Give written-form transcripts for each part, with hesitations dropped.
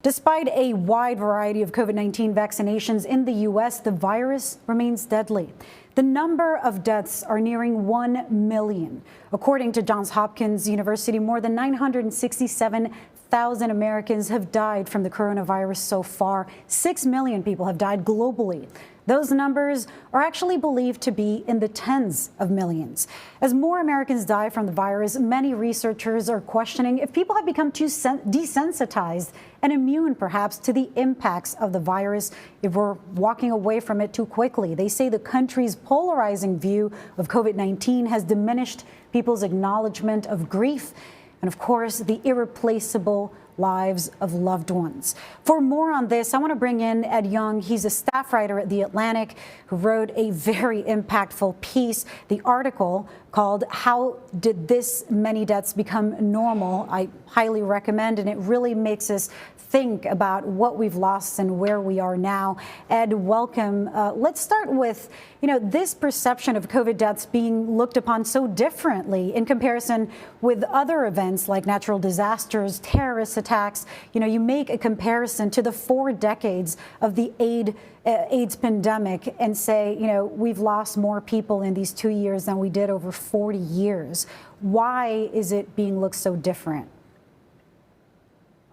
Despite a wide variety of COVID-19 vaccinations in the U.S., the virus remains deadly. The number of deaths are nearing 1 million. According to Johns Hopkins University, more than 967,000 Americans have died from the coronavirus so far. 6 million people have died globally. Those numbers are actually believed to be in the tens of millions. As more Americans die from the virus, many researchers are questioning if people have become too desensitized and immune, perhaps, to the impacts of the virus, if we're walking away from it too quickly. They say the country's polarizing view of COVID-19 has diminished people's acknowledgement of grief and, of course, the irreplaceable lives of loved ones. For more on this, I want to bring in Ed Yong. He's a staff writer at The Atlantic who wrote a very impactful piece. The article called "How Did This Many Deaths Become Normal?" I highly recommend, and it really makes us think about what we've lost and where we are now. Ed, welcome. Let's start with, this perception of COVID deaths being looked upon so differently in comparison with other events like natural disasters, terrorist attacks. You make a comparison to the 4 decades of the AIDS pandemic and say, we've lost more people in these 2 years than we did over 40 years. Why is it being looked so different?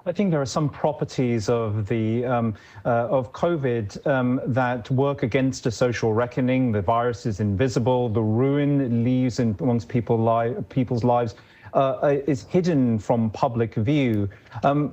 I think there are some properties of the of COVID that work against a social reckoning. The virus is invisible. The ruin it leaves amongst people's lives is hidden from public view.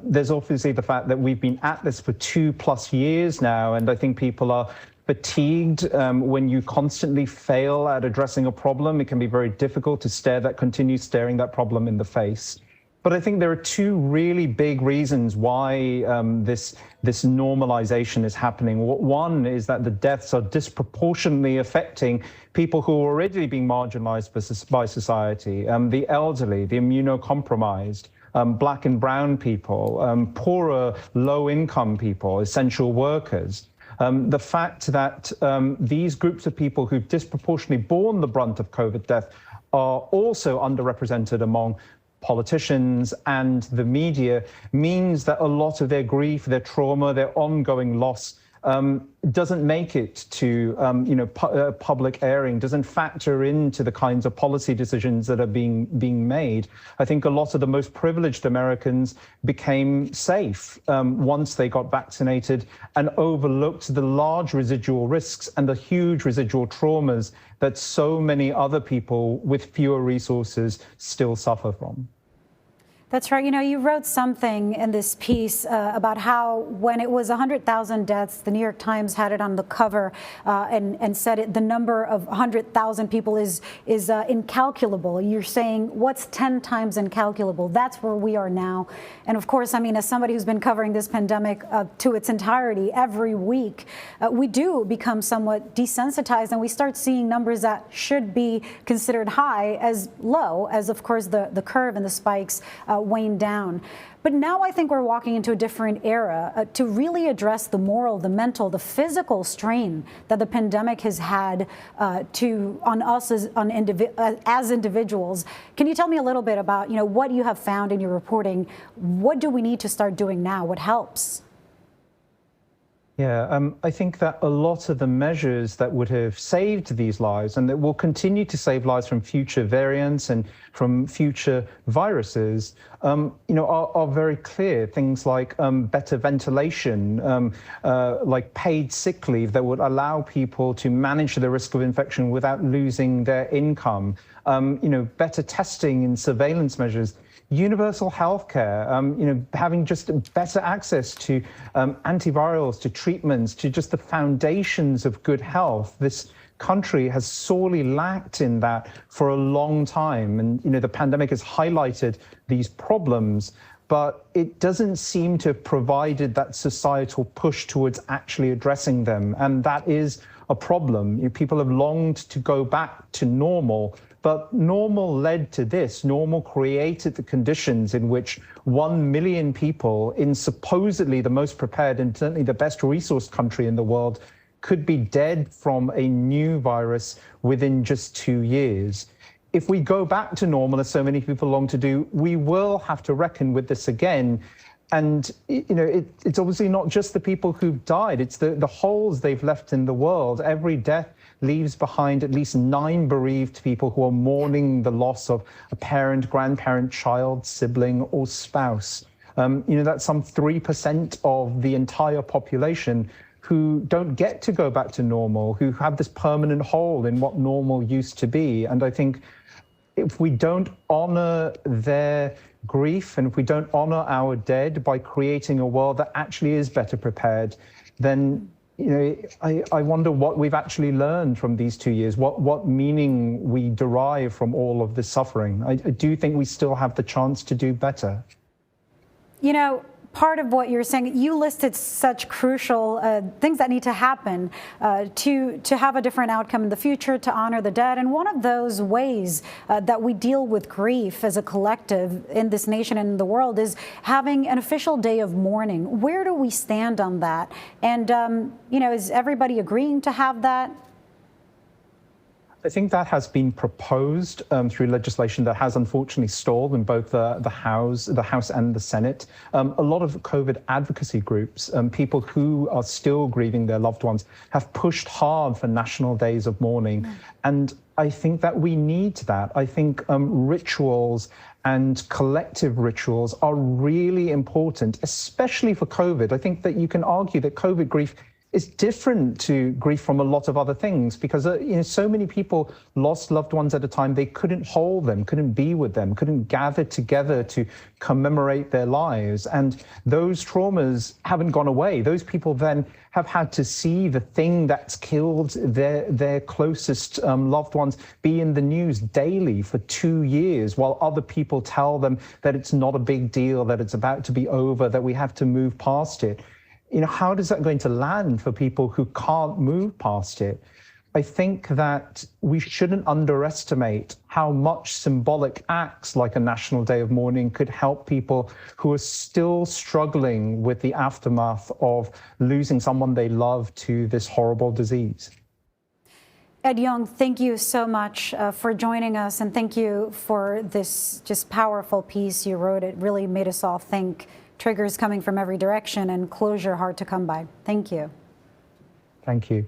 There's obviously the fact that we've been at this for 2+ years now, and I think people are fatigued when you constantly fail at addressing a problem. It can be very difficult to continue staring that problem in the face. But I think there are 2 really big reasons why this normalization is happening. One is that the deaths are disproportionately affecting people who are already being marginalized by society, the elderly, the immunocompromised, Black and brown people, poorer, low-income people, essential workers. The fact that these groups of people who've disproportionately borne the brunt of COVID death are also underrepresented among politicians and the media means that a lot of their grief, their trauma, their ongoing loss doesn't make it to public airing, doesn't factor into the kinds of policy decisions that are being made. I think a lot of the most privileged Americans became safe once they got vaccinated and overlooked the large residual risks and the huge residual traumas that so many other people with fewer resources still suffer from. That's right. You wrote something in this piece about how when it was 100,000 deaths, the New York Times had it on the cover and said the number of 100,000 people is incalculable. You're saying what's 10 times incalculable? That's where we are now. And of course, as somebody who's been covering this pandemic to its entirety every week, we do become somewhat desensitized and we start seeing numbers that should be considered high as low, as of course the curve and the spikes wane down. But now I think we're walking into a different era to really address the moral, the mental, the physical strain that the pandemic has had on us as individuals. Can you tell me a little bit about what you have found in your reporting? What do we need to start doing now? What helps? Yeah, I think that a lot of the measures that would have saved these lives and that will continue to save lives from future variants and from future viruses, are very clear. Things like better ventilation, like paid sick leave that would allow people to manage the risk of infection without losing their income, better testing and surveillance measures. Universal healthcare, having just better access to antivirals, to treatments, to just the foundations of good health. This country has sorely lacked in that for a long time. And, the pandemic has highlighted these problems, but it doesn't seem to have provided that societal push towards actually addressing them. And that is a problem. People have longed to go back to normal. But normal led to this. Normal created the conditions in which 1 million people in supposedly the most prepared and certainly the best resourced country in the world could be dead from a new virus within just 2 years. If we go back to normal, as so many people long to do, we will have to reckon with this again. And, it's obviously not just the people who've died, it's the holes they've left in the world. Every death leaves behind at least 9 bereaved people who are mourning the loss of a parent, grandparent, child, sibling, or spouse. That's some 3% of the entire population who don't get to go back to normal, who have this permanent hole in what normal used to be. And I think if we don't honor their grief and if we don't honor our dead by creating a world that actually is better prepared, then I wonder what we've actually learned from these 2 years, what meaning we derive from all of this suffering. I do think we still have the chance to do better. Part of what you're saying, you listed such crucial things that need to happen to have a different outcome in the future, to honor the dead. And one of those ways that we deal with grief as a collective in this nation and in the world is having an official day of mourning. Where do we stand on that? And, is everybody agreeing to have that? I think that has been proposed through legislation that has unfortunately stalled in both the House and the Senate. A lot of COVID advocacy groups, people who are still grieving their loved ones, have pushed hard for national days of mourning. And I think that we need that. I think rituals and collective rituals are really important, especially for COVID. I think that you can argue that COVID grief is different to grief from a lot of other things because so many people lost loved ones at a time they couldn't hold them, couldn't be with them, couldn't gather together to commemorate their lives. And those traumas haven't gone away. Those people then have had to see the thing that's killed their closest loved ones be in the news daily for 2 years, while other people tell them that it's not a big deal, that it's about to be over, that we have to move past it. How is that going to land for people who can't move past it? I think that we shouldn't underestimate how much symbolic acts like a National Day of Mourning could help people who are still struggling with the aftermath of losing someone they love to this horrible disease. Ed Yong, thank you so much for joining us, and thank you for this just powerful piece you wrote. It really made us all think. Triggers coming from every direction and closure hard to come by. Thank you. Thank you.